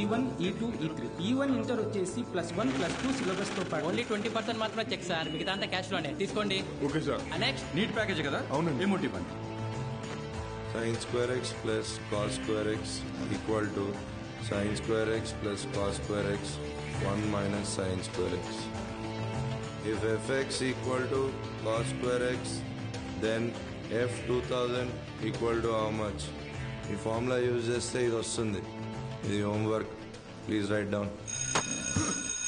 E1, E2, E3. E1 inter వచ్చేసి +1, +2 syllabus తో పాటు ఓన్లీ 20% మాత్రమే చెక్ సార్, మిగతా అంతా క్యాష్ లోనే తీసుకోండి. Okay sir. Next NEET package కదా? అవునండి. ఏమోటి ఇవ్వండి. sin square x plus cos square x equal to sin square x plus cos square x 1 minus sin square x. If fx equal to cos square x, then f 2000 equal to how much? ఈ formula use చేస్తే ఇది వస్తుంది. ఇది homework, please right down.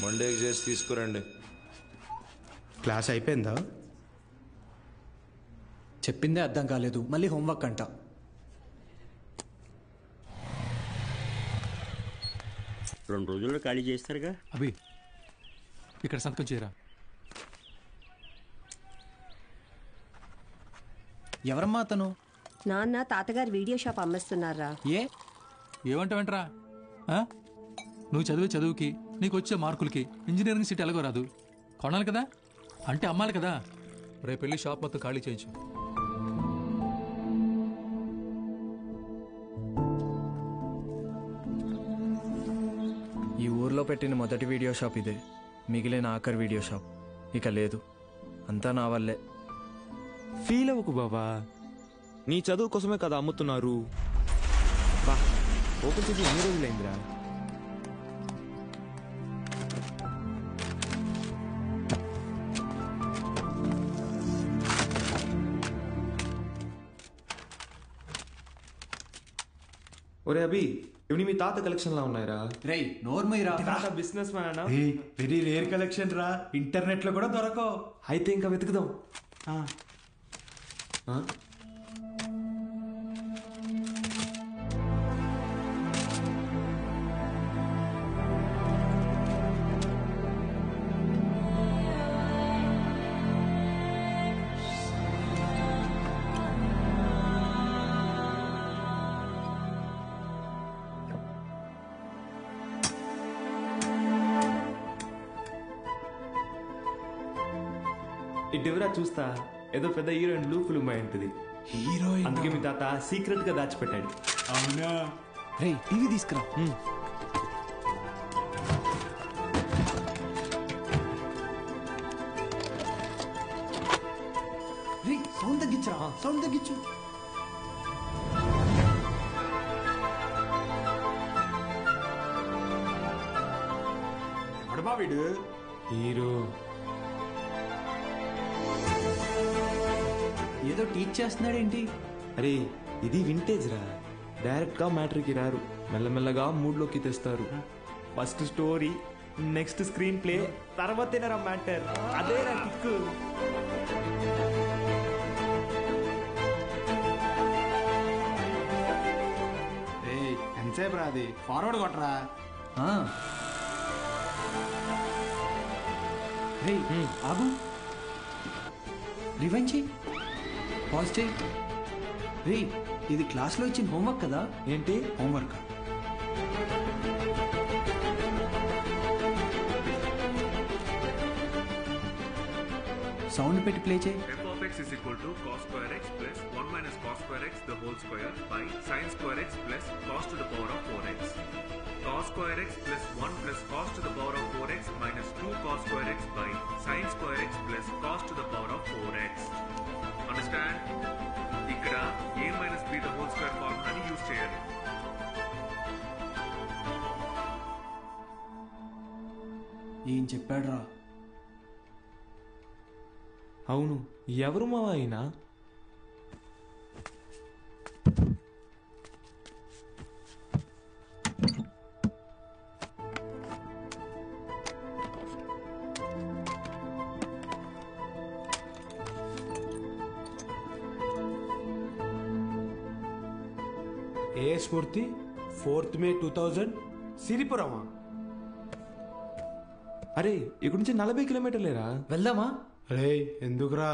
మండేకి చేసి తీసుకురండి. Class అయిపోయిందా? చెప్పిందే అర్థం కాలేదు, మళ్ళీ హోంవర్క్ అంట. రెండు రోజుల్లో ఖాళీ చేస్తారుగా. అభి ఇక్కడ సంతకం చేయరా. ఎవరమ్మా అతను? నాన్న తాతగారు వీడియో షాప్ అమ్మేస్తున్నారా? ఏమంటావేంట్రా? నువ్వు చదివే చదువుకి, నీకు వచ్చే మార్కులకి ఇంజనీరింగ్ సీట్ ఎలాగో రాదు. కొనాలి కదా, అంటే అమ్మాలి కదా. రేపు వెళ్ళి షాప్ మొత్తం ఖాళీ చేయించు. ఈ ఊర్లో పెట్టిన మొదటి వీడియో షాప్ ఇదే, మిగిలిన ఆఖరి వీడియో షాప్ ఇక లేదు. అంతా నా వల్లే. ఫీల్ అవ్వకు బాబా, నీ చదువు కోసమే కదా అమ్ముతున్నారు. బా ఓపెన్ చేసి ఎన్ని రోజులైందిరా? ఒరే అభి, ఇవి మీ తాత కలెక్షన్ లా ఉన్నాయిరా. రేయ్ నోర్మయ్యరా, తాత business man. Very rare collection రా, ఇంటర్నెట్ లో కూడా దొరకవు. అయితే ఇంకా వెతుకుదాం. ఇటువరా చూస్తా, ఏదో పెద్ద హీరోయిన్ లూ ఫిల్మ్ అయి ఉంటుంది. హీరోయిన్ అందుకే మీ తాత సీక్రెట్ గా దాచిపెట్టాడు. అవునా? రేయ్ టీవీ తీసుకురా. రేయ్ సౌండ్ తగ్గించరా, సౌండ్ తగ్గించు. ఎవడబా వీడు? హీరో ఏదో టీచ్ చేస్తున్నాడేంటి? అరే ఇది వింటేజ్ రా, డైరెక్ట్ గా మ్యాటర్కి రారు, మెల్లమెల్లగా మూడ్ లోకి తెస్తారు. First story, next screenplay, తర్వాతేనరా మ్యాటర్. అదే రా కిక్. ఎంతసేపు రాది, ఫార్వర్డ్ కొట్టరా. రేయ్ ఆగు, రివైండ్ చెయ్యి, పాజ్ చెయ్యి. రేయ్ ఇది క్లాస్లో ఇచ్చిన హోంవర్క్ కదా? ఏంటి హోంవర్క్? సౌండ్ పెట్టి ప్లే చేయి. f of x is equal to cos square x plus 1 minus cos square x the whole square by sin square x plus cos to the power of 4x. Cos square x plus 1 plus cos to the power of 4x minus 2 cos square x by sin square x plus cos to the power of 4x. Understand? ఇక్కడ a minus b the whole square ఫార్ములాని use చేయాలి. ఏం చెప్పాడు రా? అవును, ఎవరు మావా అయినా? ఏ స్ఫూర్తి 4th May 2000 సిరిపురమా? అరే ఇక్కడ నుంచి 40 కిలోమీటర్లేరా. వెళ్దామా? రే ఎందుకురా?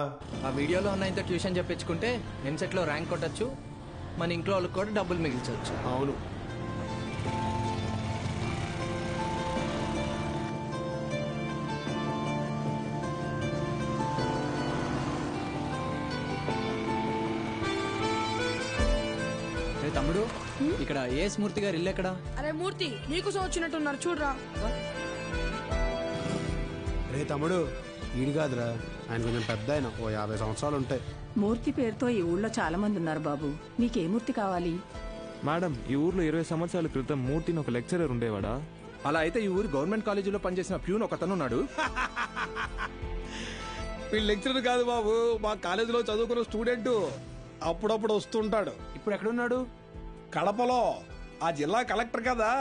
ఆ వీడియోలో ఉన్న ఇంత ట్యూషన్ చెప్పించుకుంటే ఎంసెట్లో ర్యాంక్ కొట్టచ్చు, మన ఇంట్లో వాళ్ళకి కూడా డబ్బులు మిగిల్చవచ్చు. అవును. తమ్ముడు ఇక్కడ ఏ స్మూర్తి గారు ఇల్లు ఎక్కడ? అరే మూర్తి, నీకోసం వచ్చినట్టున్నారు చూడరా. రే తమ్ముడు, ఈడు కాదురా, ఆయన కొంచెం పెద్ద ఆయన, ఓ 50 సంవత్సరాలు ఉంటాయి. మూర్తి పేరుతో ఈ ఊళ్ళో చాలా మంది ఉన్నారు బాబు. నీకే మూర్తి కావాలి? మేడం, ఈ ఊర్లో 20 సంవత్సరాల క్రితం మూర్తిని ఒక లెక్చరర్ ఉండేవాడా? అలా అయితే ఈ ఊరు గవర్నమెంట్ కాలేజీలో పనిచేసిన ప్యూన్ ఒకతను ఉన్నాడు. వీళ్ళు లెక్చరర్ కాదు బాబు, మా కాలేజీలో చదువుకున్న స్టూడెంట్. అప్పుడప్పుడు వస్తుంటాడు. ఇప్పుడు ఎక్కడున్నాడు? కడపలో, ఆ జిల్లా కలెక్టర్ కదా.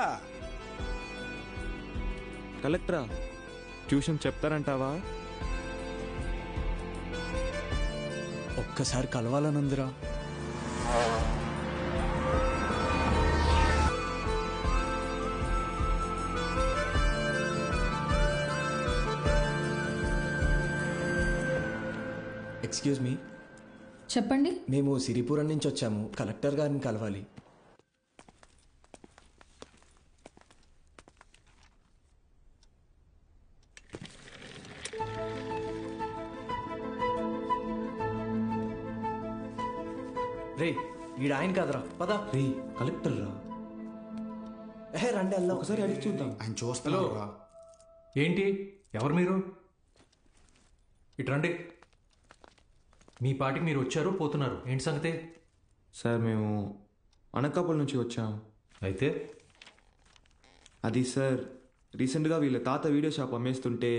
కలెక్టరా? ట్యూషన్ చెప్తారంటావా? ఒక్కసారి కలవాలనుందిరా. Excuse me. చెప్పండి. మేము సిరిపురం నుంచి వచ్చాము, కలెక్టర్ గారిని కలవాలి. రే, వీడు ఆయన కాదురా, పదా. రే, కలెక్టర్ రా. రండి వెళ్దాం. ఒకసారి అడిగి చూద్దాం. ఆయన చూస్తాను. ఏంటి, ఎవరు మీరు? ఇటు రండి. మీ పాటికి మీరు వచ్చారు, పోతున్నారు. ఏంటి సంగతి? సార్, మేము అనకాపల్లి నుంచి వచ్చాం. అయితే అది సార్, రీసెంట్గా వీళ్ళ తాత వీడియో షాప్ అమ్మేస్తుంటే.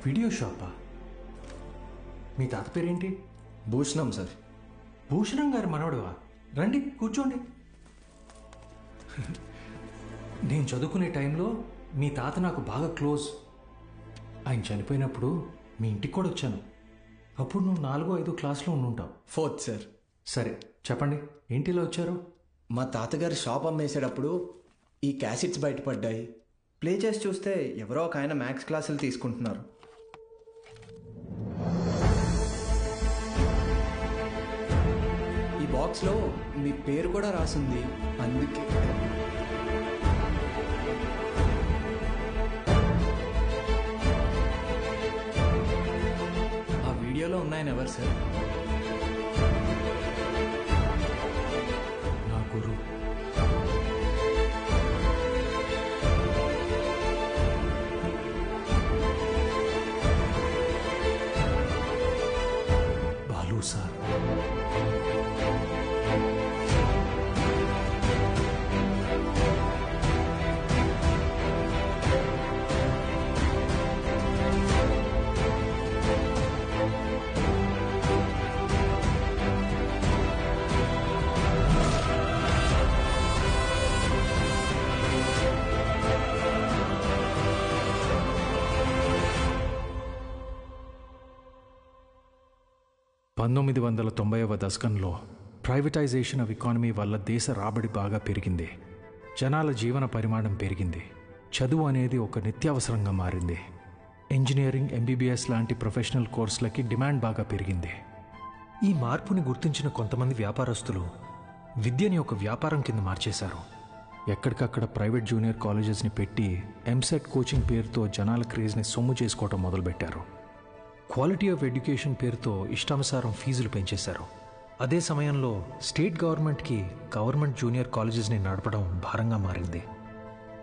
వీడియో షాపా? మీ తాత పేరేంటి? భూషణం సార్. భూషణం గారి మనవడువా? రండి, కూర్చోండి. నేను చదువుకునే టైంలో మీ తాత నాకు బాగా క్లోజ్. ఆయన చనిపోయినప్పుడు మీ ఇంటికి కూడా వచ్చాను. అప్పుడు నువ్వు 4వ-5వ క్లాస్లో ఉండుంటావు. 4th sir. సరే, చెప్పండి, ఏంటిలో వచ్చారు? మా తాతగారి షాప్ అమ్మేసేటప్పుడు ఈ క్యాసెట్స్ బయటపడ్డాయి. ప్లే చేసి చూస్తే ఎవరో ఒక ఆయన మ్యాథ్స్ క్లాసులు తీసుకుంటున్నారు. ఈ బాక్స్లో మీ పేరు కూడా రాసింది, అందుకే. ఆ వీడియోలో ఉన్నాయని ఎవరు సార్? నా గురు. బాలు సార్. దశకంలో ప్రైవేటైజేషన్ ఆఫ్ ఎకానమీ వల్ల దేశ రాబడి బాగా పెరిగింది. జనాల జీవన పరిమాణం పెరిగింది. చదువు అనేది ఒక నిత్యావసరంగా మారింది. ఇంజనీరింగ్, ఎంబీబీఎస్ లాంటి ప్రొఫెషనల్ కోర్సులకి డిమాండ్ బాగా పెరిగింది. ఈ మార్పుని గుర్తించిన కొంతమంది వ్యాపారస్తులు విద్యని ఒక వ్యాపారం కింద మార్చేశారు. ఎక్కడికక్కడ ప్రైవేట్ జూనియర్ కాలేజెస్ని పెట్టి ఎంసెట్ కోచింగ్ పేరుతో జనాల క్రేజ్ని సొమ్ము చేసుకోవటం మొదలుపెట్టారు. క్వాలిటీ ఆఫ్ ఎడ్యుకేషన్ పేరుతో ఇష్టానుసారం ఫీజులు పెంచేశారు. అదే సమయంలో స్టేట్ గవర్నమెంట్కి గవర్నమెంట్ జూనియర్ కాలేజెస్ని నడపడం భారంగా మారింది.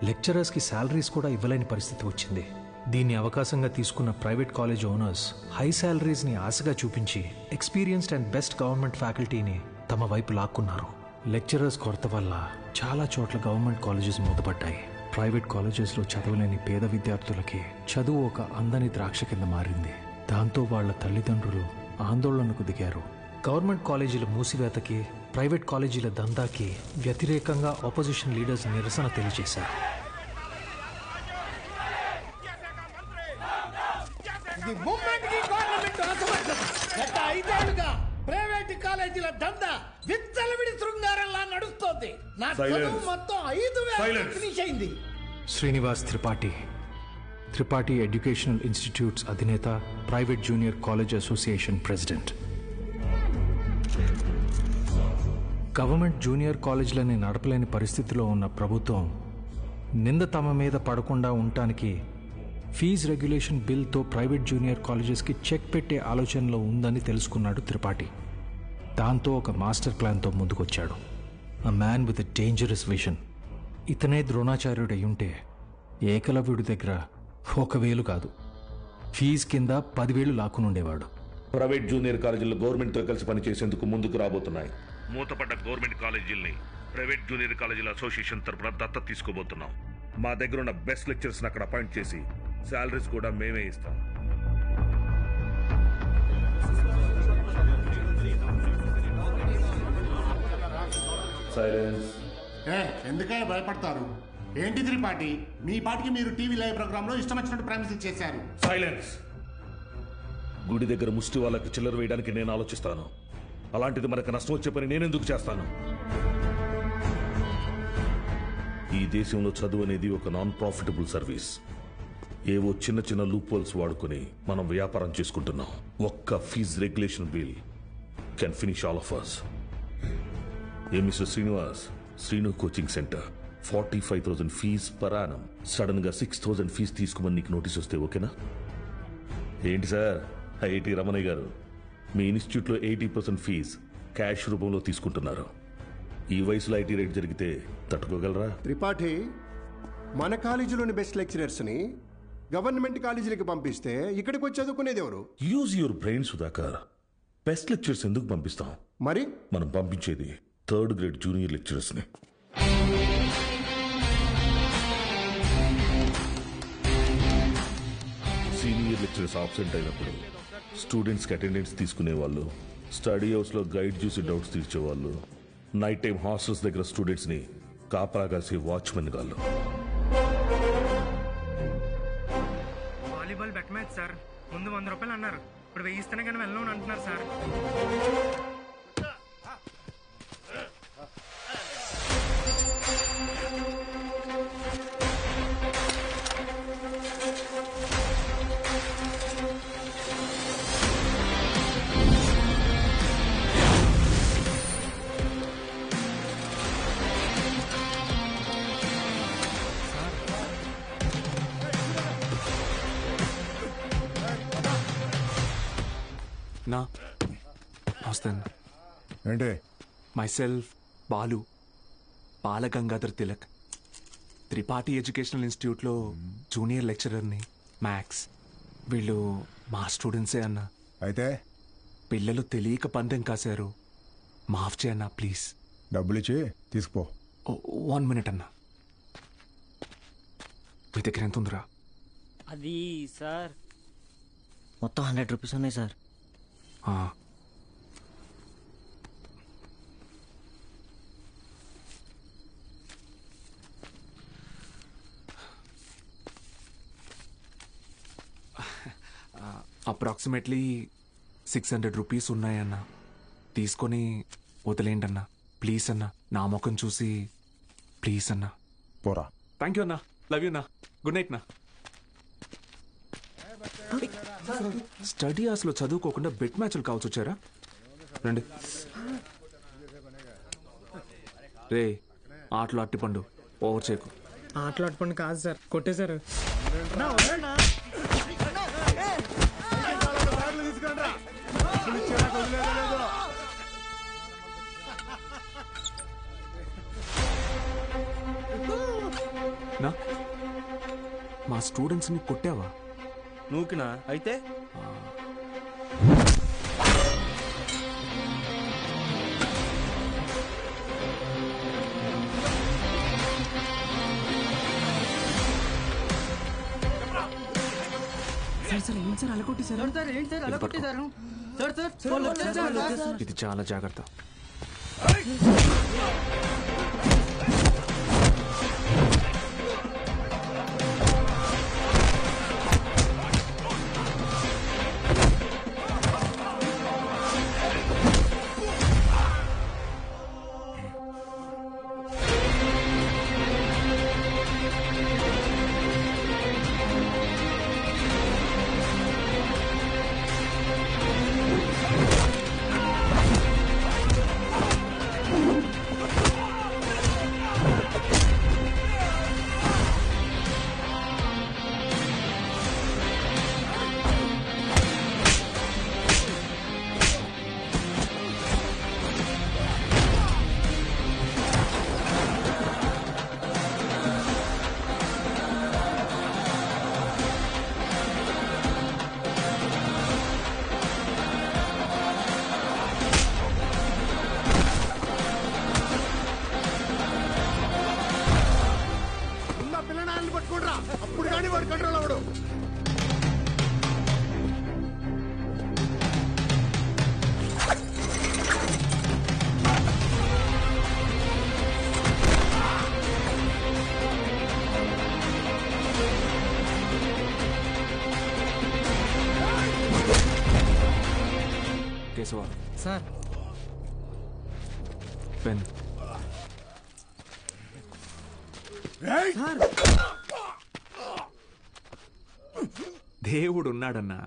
లెక్చరర్స్కి శాలరీస్ కూడా ఇవ్వలేని పరిస్థితి వచ్చింది. దీన్ని అవకాశంగా తీసుకున్న ప్రైవేట్ కాలేజ్ ఓనర్స్ హై శాలరీస్ని ఆశగా చూపించి ఎక్స్పీరియన్స్డ్ అండ్ బెస్ట్ గవర్నమెంట్ ఫ్యాకల్టీని తమ వైపు లాక్కున్నారు. లెక్చరర్స్ కొరత వల్ల చాలా చోట్ల గవర్నమెంట్ కాలేజెస్ మూతపడ్డాయి. ప్రైవేట్ కాలేజెస్లో చదవలేని పేద విద్యార్థులకి చదువు ఒక అందని ద్రాక్ష కింద మారింది. దాంతో వాళ్ల తల్లిదండ్రులు ఆందోళనకు దిగారు. గవర్నమెంట్ కాలేజీల మూసివేతకి, ప్రైవేట్ కాలేజీల దందాకి వ్యతిరేకంగా ఆపోజిషన్ లీడర్స్ నిరసన తెలియజేశారు. ప్రైవేట్ కాలేజీల దందా విచ్చలవిడి శృంగారంలా నడుస్తోంది. నా చదువు మొత్తం 5,000 ఫినిష్ అయింది. శ్రీనివాస్ త్రిపాఠి, త్రిపాఠి ఎడ్యుకేషనల్ ఇన్స్టిట్యూట్స్ అధినేత, private junior college association president. Government junior కాలేజీలని నడపలేని పరిస్థితిలో ఉన్న ప్రభుత్వం నింద తమ మీద పడకుండా ఉండటానికి ఫీజు రెగ్యులేషన్ బిల్తో ప్రైవేట్ జూనియర్ కాలేజెస్కి చెక్ పెట్టే ఆలోచనలో ఉందని తెలుసుకున్నాడు త్రిపాఠి. దాంతో ఒక మాస్టర్ ప్లాన్తో ముందుకొచ్చాడు. A man with a dangerous vision. ఇతనే ద్రోణాచార్యుడు అయ్యుంటే ఏకలవ్యుడి దగ్గర 1,000 కాదు, ఫీజు కింద 10,000 లాక్కునుండేవాడు. ప్రైవేట్ జూనియర్ కాలేజీలు గవర్నమెంట్తో కలిసి పనిచేసేందుకు ముందుకు రాబోతున్నాయి. మూతపడ్డ గవర్నమెంట్ కాలేజీల్ని ప్రైవేట్ జూనియర్ కాలేజీల అసోసియేషన్ తరఫున దత్తత తీసుకోబోతున్నాం. మా దగ్గర ఉన్న బెస్ట్ లెక్చర్స్ అక్కడ అపాయింట్ చేసి శాలరీస్ కూడా మేమే ఇస్తాం. సైలెన్స్. ఎందుకే భయపడతారు? ఏంటి త్రిపాఠి, మీ పాటికి మీరు టీవీ లైవ్ ప్రోగ్రామ్ లో ఇష్టం వచ్చినట్టు ప్రామిస్ చేశారు. సైలెన్స్. గుడి దగ్గర ముష్టి వాళ్ళకి చిల్లర వేయడానికి నేను ఆలోచిస్తాను. అలాంటిది మనకు నష్టం వచ్చే పని నేనెందుకు చేస్తాను? ఈ దేశంలో చదువు అనేది ఒక నాన్ ప్రాఫిటబుల్ సర్వీస్. ఏవో చిన్న చిన్న లూప్ హోల్స్ వాడుకుని మనం వ్యాపారం చేసుకుంటున్నాం. ఒక్క fees regulation bill can finish all of us. ఏ Mr Srinivas, Srinu coaching centre 45,000 fees per annum. Sudden గా 6,000 ఫీజ్ తీసుకోమని నీకు నోటీస్ వస్తే ఓకేనా? ఏంటి సార్, ఐఐటి రమణయ్య గారు, మీ ఇన్స్టిట్యూట్లో 80% ఫీజ్ క్యాష్ రూపంలో తీసుకుంటున్నారు. ఈ వయసులో ఐటీ రేట్ జరిగితే తట్టుకోగలరా? త్రిపాఠి, మన కాలేజీలోని బెస్ట్ లెక్చరర్స్ని గవర్నమెంట్ కాలేజీలకు పంపిస్తే ఇక్కడికి వచ్చి చదువుకునేది ఎవరు? Use your brain Sudhakar. Best lectures ఎందుకు పంపిస్తాం? మరి మనం పంపించేది 3rd గ్రేడ్ జూనియర్ లెక్చరర్స్ని. సీనియర్ లెక్చరర్స్ ఆబ్సెంట్ అయినప్పుడు స్టూడెంట్స్కి అటెండెన్స్ తీసుకునేవాళ్ళు, స్టడీ హౌస్లో గైడ్ చూసి డౌట్స్ తీర్చేవాళ్ళు, నైట్ టైం హాస్టల్స్ దగ్గర స్టూడెంట్స్ని కాపలా కాసి వాచ్మెన్ గాళ్ళు. Volleyball bet match sir. ముందు 100 రూపాయలు అన్నారు, ఇప్పుడు 1000 ఇస్తేనే కానీ వెళ్ళను అంటున్నారు సార్. నా నమస్తే. ఏంటి? మైసెల్ఫ్ బాలు, బాలగంగాధర్ తిలక్, త్రిపాఠి ఎడ్యుకేషనల్ ఇన్స్టిట్యూట్లో జూనియర్ లెక్చరర్ని, మ్యాథ్స్. వీళ్ళు మా స్టూడెంట్సే అన్న. అయితే పిల్లలు తెలియక పందెం కాశారు, మాఫ్ చేయన్నా ప్లీజ్. డబ్బులు ఇచ్చి తీసుకుపో. 1 మినిట్ అన్న. మీ దగ్గర ఎంత ఉందిరా? అది సార్ మొత్తం 100 రూపీస్ ఉన్నాయి సార్. అప్రాక్సిమేట్లీ 600 రూపీస్ ఉన్నాయన్న. తీసుకొని వదిలేండి అన్న, ప్లీజ్ అన్న. నా ముఖం చూసి ప్లీజ్ అన్న. పోరా. థ్యాంక్ యూ అన్న. లవ్ యూ అన్న. గుడ్ నైట్ నా. స్టడీ హాస్లో చదువుకోకుండా బెట్ మ్యాచ్లు కావచ్చు వచ్చారా? రండి. రే, ఆటలు అట్టిపండు, ఓవర్ చేయకు. ఆటలు అట్టుపండు కాదు సార్, కొట్టేశారు. నా మా స్టూడెంట్స్ని కొట్టావా? నూకినా? అయితే సార్ ఏంటి సార్ అలా కొట్టేశారు? సార్ ఏంటి సార్ అలా కొట్టేశారు? సార్ ఇది చాలా జాగ్రత్త. కానీ వాడు కంట్రోల్ అవ్వడు. కేశవ సార్ పెన్ దేవుడు ఉన్నాడన్నా.